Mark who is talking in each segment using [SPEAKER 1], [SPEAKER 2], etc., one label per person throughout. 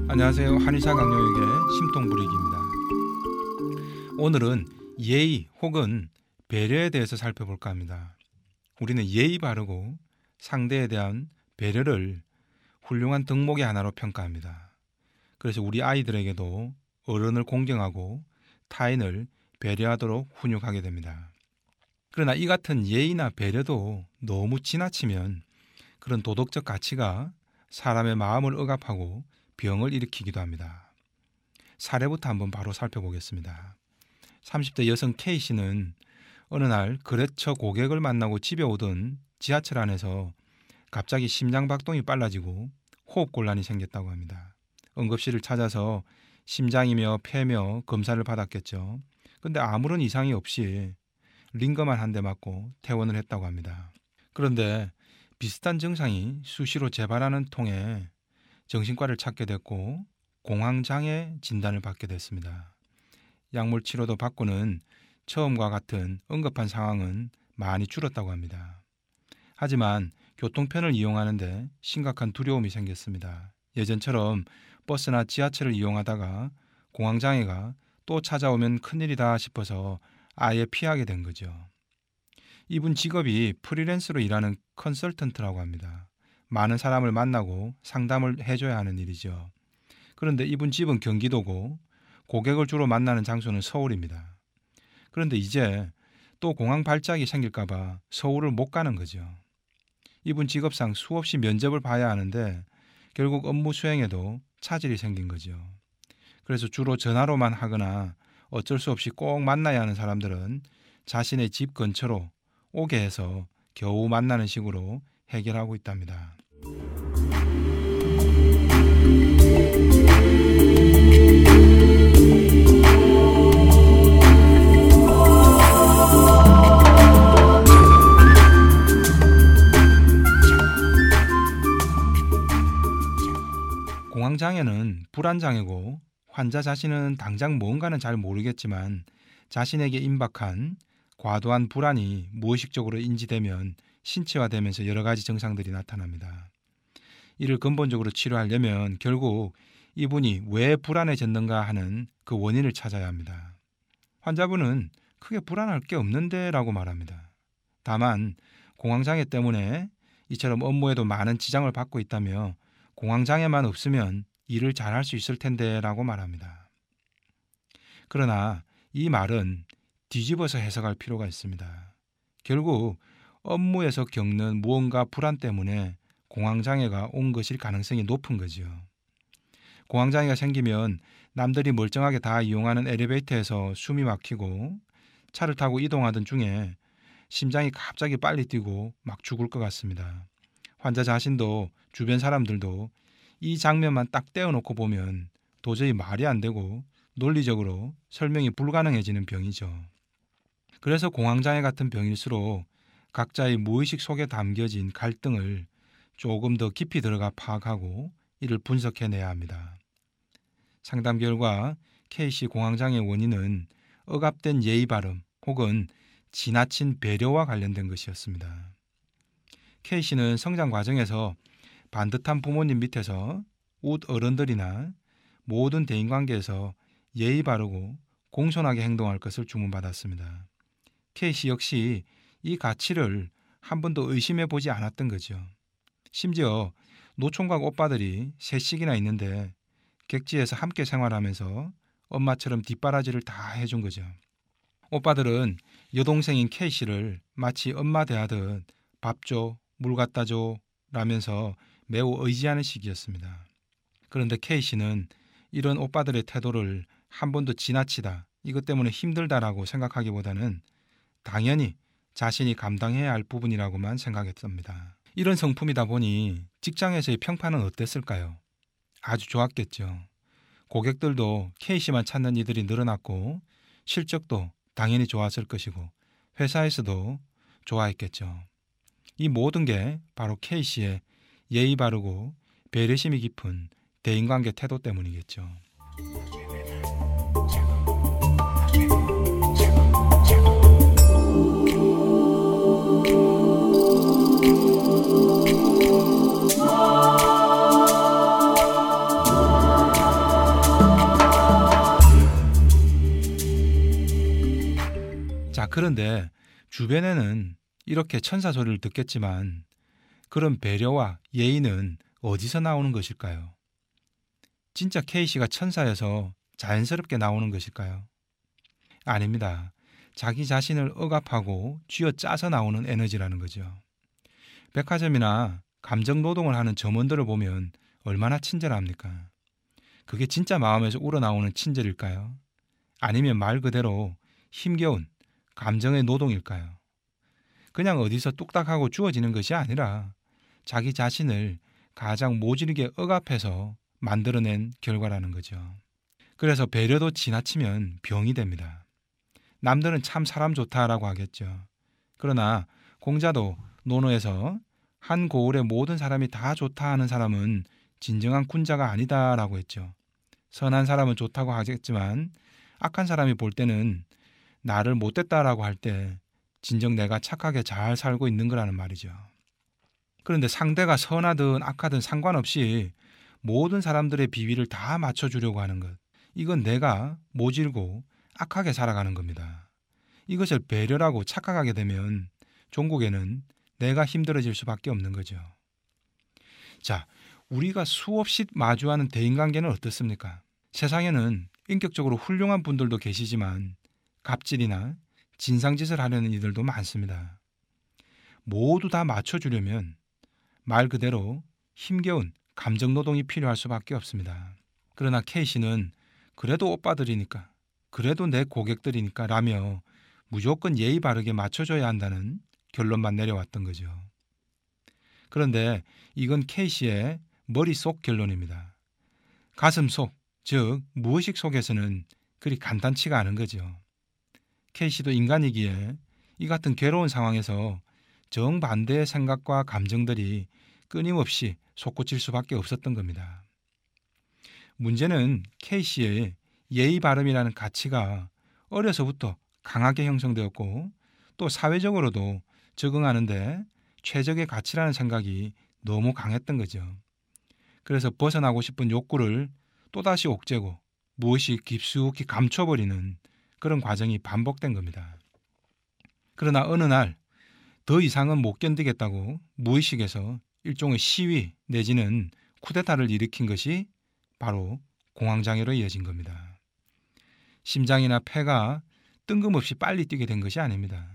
[SPEAKER 1] 안녕하세요. 한의사 강요육의 심통부리기입니다. 오늘은 예의 혹은 배려에 대해서 살펴볼까 합니다. 우리는 예의 바르고 상대에 대한 배려를 훌륭한 덕목의 하나로 평가합니다. 그래서 우리 아이들에게도 어른을 공경하고 타인을 배려하도록 훈육하게 됩니다. 그러나 이 같은 예의나 배려도 너무 지나치면 그런 도덕적 가치가 사람의 마음을 억압하고 병을 일으키기도 합니다. 사례부터 한번 바로 살펴보겠습니다. 30대 여성 K씨는 어느 날 거래처 고객을 만나고 집에 오던 지하철 안에서 갑자기 심장박동이 빨라지고 호흡곤란이 생겼다고 합니다. 응급실을 찾아서 심장이며 폐며 검사를 받았겠죠. 근데 아무런 이상이 없이 링거만 한 대 맞고 퇴원을 했다고 합니다. 그런데 비슷한 증상이 수시로 재발하는 통에 정신과를 찾게 됐고 공황장애 진단을 받게 됐습니다. 약물 치료도 받고는 처음과 같은 응급한 상황은 많이 줄었다고 합니다. 하지만 교통편을 이용하는데 심각한 두려움이 생겼습니다. 예전처럼 버스나 지하철을 이용하다가 공황장애가 또 찾아오면 큰일이다 싶어서 아예 피하게 된 거죠. 이분 직업이 프리랜서로 일하는 컨설턴트라고 합니다. 많은 사람을 만나고 상담을 해줘야 하는 일이죠. 그런데 이분 집은 경기도고 고객을 주로 만나는 장소는 서울입니다. 그런데 이제 또 공항 발작이 생길까 봐 서울을 못 가는 거죠. 이분 직업상 수없이 면접을 봐야 하는데 결국 업무 수행에도 차질이 생긴 거죠. 그래서 주로 전화로만 하거나 어쩔 수 없이 꼭 만나야 하는 사람들은 자신의 집 근처로 오게 해서 겨우 만나는 식으로 해결하고 있답니다. 공황장애는 불안장애고 환자 자신은 당장 뭔가는 잘 모르겠지만 자신에게 임박한 과도한 불안이 무의식적으로 인지되면 신체화되면서 여러 가지 증상들이 나타납니다. 이를 근본적으로 치료하려면 결국 이분이 왜 불안해졌는가 하는 그 원인을 찾아야 합니다. 환자분은 크게 불안할 게 없는데 라고 말합니다. 다만 공황장애 때문에 이처럼 업무에도 많은 지장을 받고 있다며 공황장애만 없으면 일을 잘할 수 있을 텐데 라고 말합니다. 그러나 이 말은 뒤집어서 해석할 필요가 있습니다. 결국 업무에서 겪는 무언가 불안 때문에 공황장애가 온 것일 가능성이 높은 거죠. 공황장애가 생기면 남들이 멀쩡하게 다 이용하는 엘리베이터에서 숨이 막히고 차를 타고 이동하던 중에 심장이 갑자기 빨리 뛰고 막 죽을 것 같습니다. 환자 자신도 주변 사람들도 이 장면만 딱 떼어놓고 보면 도저히 말이 안 되고 논리적으로 설명이 불가능해지는 병이죠. 그래서 공황장애 같은 병일수록 각자의 무의식 속에 담겨진 갈등을 조금 더 깊이 들어가 파악하고 이를 분석해내야 합니다. 상담 결과 K씨 공황장애 원인은 억압된 예의 바름 혹은 지나친 배려와 관련된 것이었습니다. K씨는 성장 과정에서 반듯한 부모님 밑에서 웃 어른들이나 모든 대인관계에서 예의 바르고 공손하게 행동할 것을 주문받았습니다. K씨 역시 이 가치를 한 번도 의심해 보지 않았던 거죠. 심지어 노총각 오빠들이 셋씩이나 있는데 객지에서 함께 생활하면서 엄마처럼 뒷바라지를 다 해준 거죠. 오빠들은 여동생인 K씨를 마치 엄마 대하듯 밥 줘, 물 갖다 줘 라면서 매우 의지하는 시기였습니다. 그런데 K씨는 이런 오빠들의 태도를 한 번도 지나치다, 이것 때문에 힘들다라고 생각하기보다는 당연히 자신이 감당해야 할 부분이라고만 생각했습니다. 이런 성품이다 보니 직장에서의 평판은 어땠을까요? 아주 좋았겠죠. 고객들도 K씨만 찾는 이들이 늘어났고 실적도 당연히 좋았을 것이고 회사에서도 좋아했겠죠. 이 모든 게 바로 K씨의 예의 바르고 배려심이 깊은 대인관계 태도 때문이겠죠. 자, 그런데 주변에는 이렇게 천사 소리를 듣겠지만 그런 배려와 예의는 어디서 나오는 것일까요? 진짜 K씨가 천사여서 자연스럽게 나오는 것일까요? 아닙니다. 자기 자신을 억압하고 쥐어짜서 나오는 에너지라는 거죠. 백화점이나 감정 노동을 하는 점원들을 보면 얼마나 친절합니까? 그게 진짜 마음에서 우러나오는 친절일까요? 아니면 말 그대로 힘겨운 감정의 노동일까요? 그냥 어디서 뚝딱하고 주어지는 것이 아니라 자기 자신을 가장 모질게 억압해서 만들어낸 결과라는 거죠. 그래서 배려도 지나치면 병이 됩니다. 남들은 참 사람 좋다라고 하겠죠. 그러나 공자도 논어에서 한 고을의 모든 사람이 다 좋다 하는 사람은 진정한 군자가 아니다라고 했죠. 선한 사람은 좋다고 하겠지만 악한 사람이 볼 때는 나를 못됐다라고 할 때 진정 내가 착하게 잘 살고 있는 거라는 말이죠. 그런데 상대가 선하든 악하든 상관없이 모든 사람들의 비위를 다 맞춰주려고 하는 것, 이건 내가 모질고 악하게 살아가는 겁니다. 이것을 배려라고 착각하게 되면 종국에는 내가 힘들어질 수밖에 없는 거죠. 자, 우리가 수없이 마주하는 대인관계는 어떻습니까? 세상에는 인격적으로 훌륭한 분들도 계시지만 갑질이나 진상짓을 하려는 이들도 많습니다. 모두 다 맞춰주려면 말 그대로 힘겨운 감정노동이 필요할 수밖에 없습니다. 그러나 K씨는 그래도 오빠들이니까, 그래도 내 고객들이니까 라며 무조건 예의 바르게 맞춰줘야 한다는 결론만 내려왔던 거죠. 그런데 이건 K씨의 머릿속 결론입니다. 가슴 속, 즉 무의식 속에서는 그리 간단치가 않은 거죠. K씨도 인간이기에 이 같은 괴로운 상황에서 정반대의 생각과 감정들이 끊임없이 솟구칠 수밖에 없었던 겁니다. 문제는 K씨의 예의 바름이라는 가치가 어려서부터 강하게 형성되었고 또 사회적으로도 적응하는데 최적의 가치라는 생각이 너무 강했던 거죠. 그래서 벗어나고 싶은 욕구를 또다시 옥죄고 무엇이 깊숙이 감춰버리는 그런 과정이 반복된 겁니다. 그러나 어느 날 더 이상은 못 견디겠다고 무의식에서 일종의 시위 내지는 쿠데타를 일으킨 것이 바로 공황장애로 이어진 겁니다. 심장이나 폐가 뜬금없이 빨리 뛰게 된 것이 아닙니다.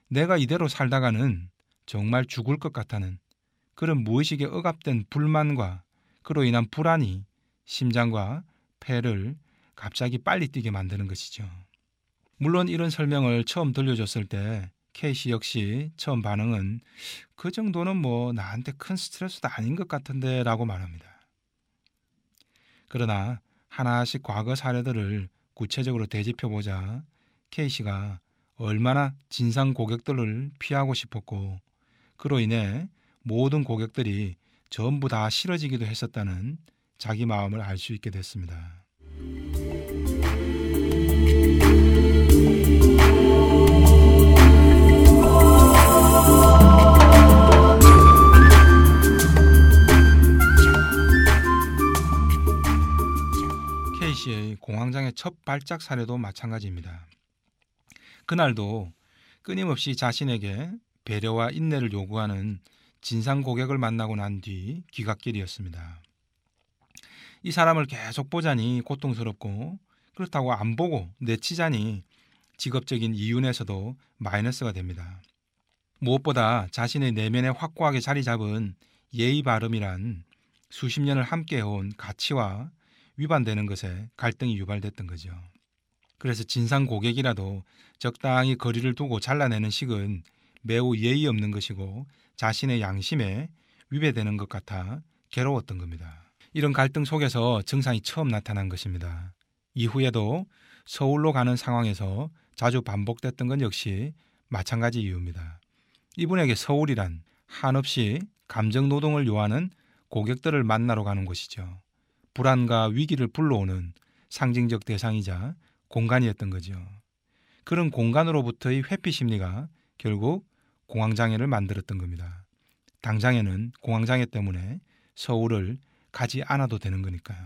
[SPEAKER 1] 내가 이대로 살다가는 정말 죽을 것 같다는 그런 무의식에 억압된 불만과 그로 인한 불안이 심장과 폐를 갑자기 빨리 뛰게 만드는 것이죠. 물론 이런 설명을 처음 들려줬을 때 K씨 역시 처음 반응은 그 정도는 뭐 나한테 큰 스트레스도 아닌 것 같은데 라고 말합니다. 그러나 하나씩 과거 사례들을 구체적으로 되짚어보자 K씨가 얼마나 진상 고객들을 피하고 싶었고 그로 인해 모든 고객들이 전부 다 싫어지기도 했었다는 자기 마음을 알 수 있게 됐습니다. K씨의 공황장애 첫 발작 사례도 마찬가지입니다. 그날도 끊임없이 자신에게 배려와 인내를 요구하는 진상 고객을 만나고 난 뒤 귀갓길이었습니다. 이 사람을 계속 보자니 고통스럽고 그렇다고 안 보고 내치자니 직업적인 이윤에서도 마이너스가 됩니다. 무엇보다 자신의 내면에 확고하게 자리 잡은 예의 바름이란 수십 년을 함께해온 가치와 위반되는 것에 갈등이 유발됐던 거죠. 그래서 진상 고객이라도 적당히 거리를 두고 잘라내는 식은 매우 예의 없는 것이고 자신의 양심에 위배되는 것 같아 괴로웠던 겁니다. 이런 갈등 속에서 증상이 처음 나타난 것입니다. 이후에도 서울로 가는 상황에서 자주 반복됐던 건 역시 마찬가지 이유입니다. 이분에게 서울이란 한없이 감정노동을 요하는 고객들을 만나러 가는 곳이죠. 불안과 위기를 불러오는 상징적 대상이자 공간이었던 거죠. 그런 공간으로부터의 회피 심리가 결국 공황장애를 만들었던 겁니다. 당장에는 공황장애 때문에 서울을 가지 않아도 되는 거니까요.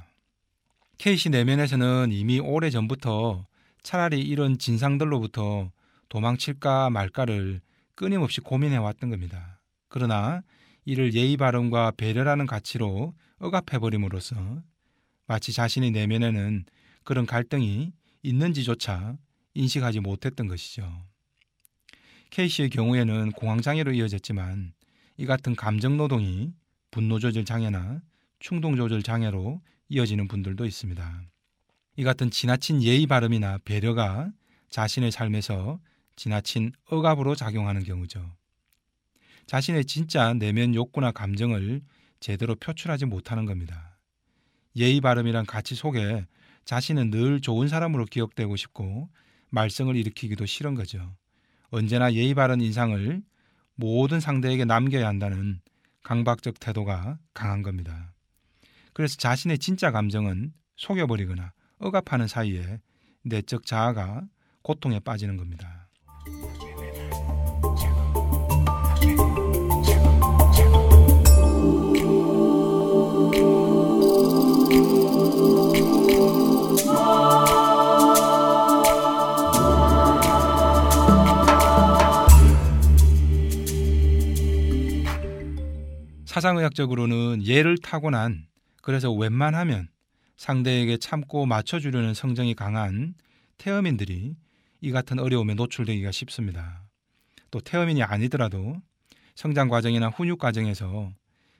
[SPEAKER 1] K씨 내면에서는 이미 오래전부터 차라리 이런 진상들로부터 도망칠까 말까를 끊임없이 고민해왔던 겁니다. 그러나 이를 예의 바름과 배려라는 가치로 억압해버림으로써 마치 자신의 내면에는 그런 갈등이 있는지조차 인식하지 못했던 것이죠. K씨의 경우에는 공황장애로 이어졌지만 이 같은 감정노동이 분노조절 장애나 충동조절 장애로 이어지는 분들도 있습니다. 이 같은 지나친 예의 바름이나 배려가 자신의 삶에서 지나친 억압으로 작용하는 경우죠. 자신의 진짜 내면 욕구나 감정을 제대로 표출하지 못하는 겁니다. 예의 바름이란 가치 속에 자신은 늘 좋은 사람으로 기억되고 싶고 말썽을 일으키기도 싫은 거죠. 언제나 예의 바른 인상을 모든 상대에게 남겨야 한다는 강박적 태도가 강한 겁니다. 그래서 자신의 진짜 감정은 속여버리거나 억압하는 사이에 내적 자아가 고통에 빠지는 겁니다. 사상의학적으로는 예를 타고난, 그래서 웬만하면 상대에게 참고 맞춰주려는 성정이 강한 태어민들이 이 같은 어려움에 노출되기가 쉽습니다. 또 태어민이 아니더라도 성장 과정이나 훈육 과정에서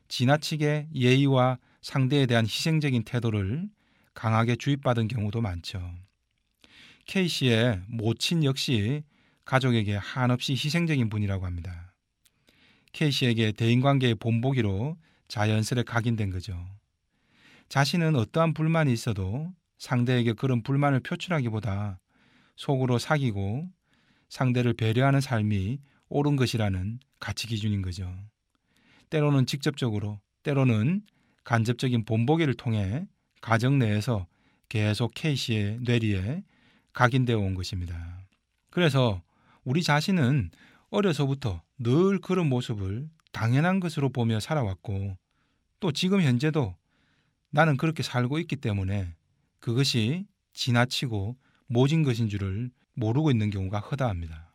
[SPEAKER 1] 지나치게 예의와 상대에 대한 희생적인 태도를 강하게 주입받은 경우도 많죠. K씨의 모친 역시 가족에게 한없이 희생적인 분이라고 합니다. K씨에게 대인관계의 본보기로 자연스레 각인된 거죠. 자신은 어떠한 불만이 있어도 상대에게 그런 불만을 표출하기보다 속으로 사귀고 상대를 배려하는 삶이 옳은 것이라는 가치 기준인 거죠. 때로는 직접적으로, 때로는 간접적인 본보기를 통해 가정 내에서 계속 K씨의 뇌리에 각인되어 온 것입니다. 그래서 우리 자신은 어려서부터 늘 그런 모습을 당연한 것으로 보며 살아왔고 또 지금 현재도 나는 그렇게 살고 있기 때문에 그것이 지나치고 모진 것인 줄을 모르고 있는 경우가 허다합니다.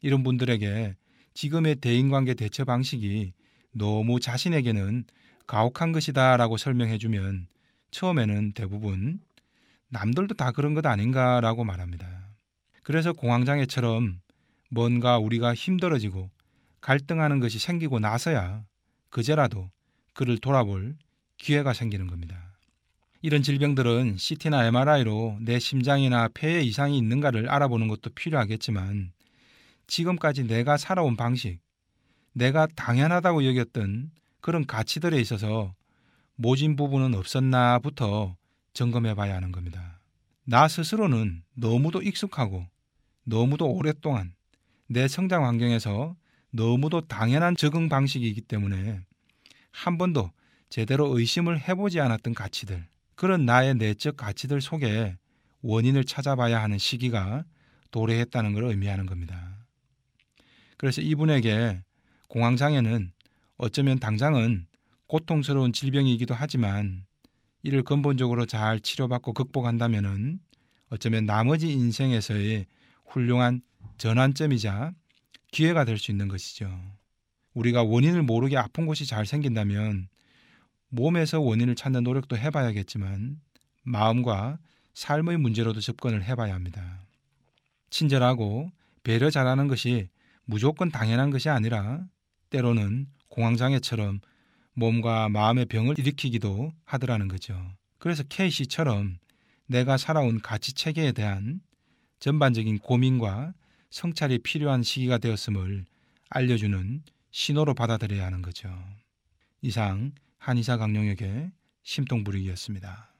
[SPEAKER 1] 이런 분들에게 지금의 대인관계 대처 방식이 너무 자신에게는 가혹한 것이다 라고 설명해주면 처음에는 대부분 남들도 다 그런 것 아닌가 라고 말합니다. 그래서 공황장애처럼 뭔가 우리가 힘들어지고 갈등하는 것이 생기고 나서야 그제라도 그를 돌아볼 기회가 생기는 겁니다. 이런 질병들은 CT나 MRI로 내 심장이나 폐에 이상이 있는가를 알아보는 것도 필요하겠지만 지금까지 내가 살아온 방식, 내가 당연하다고 여겼던 그런 가치들에 있어서 모진 부분은 없었나부터 점검해 봐야 하는 겁니다. 나 스스로는 너무도 익숙하고 너무도 오랫동안 내 성장 환경에서 너무도 당연한 적응 방식이기 때문에 한 번도 제대로 의심을 해보지 않았던 가치들, 그런 나의 내적 가치들 속에 원인을 찾아봐야 하는 시기가 도래했다는 걸 의미하는 겁니다. 그래서 이분에게 공황장애는 어쩌면 당장은 고통스러운 질병이기도 하지만 이를 근본적으로 잘 치료받고 극복한다면 어쩌면 나머지 인생에서의 훌륭한 전환점이자 기회가 될 수 있는 것이죠. 우리가 원인을 모르게 아픈 곳이 잘 생긴다면 몸에서 원인을 찾는 노력도 해봐야겠지만 마음과 삶의 문제로도 접근을 해봐야 합니다. 친절하고 배려 잘하는 것이 무조건 당연한 것이 아니라 때로는 공황장애처럼 몸과 마음의 병을 일으키기도 하더라는 거죠. 그래서 K씨처럼 내가 살아온 가치체계에 대한 전반적인 고민과 성찰이 필요한 시기가 되었음을 알려주는 신호로 받아들여야 하는 거죠. 이상 한의사 강용혁의 심통부리기였습니다.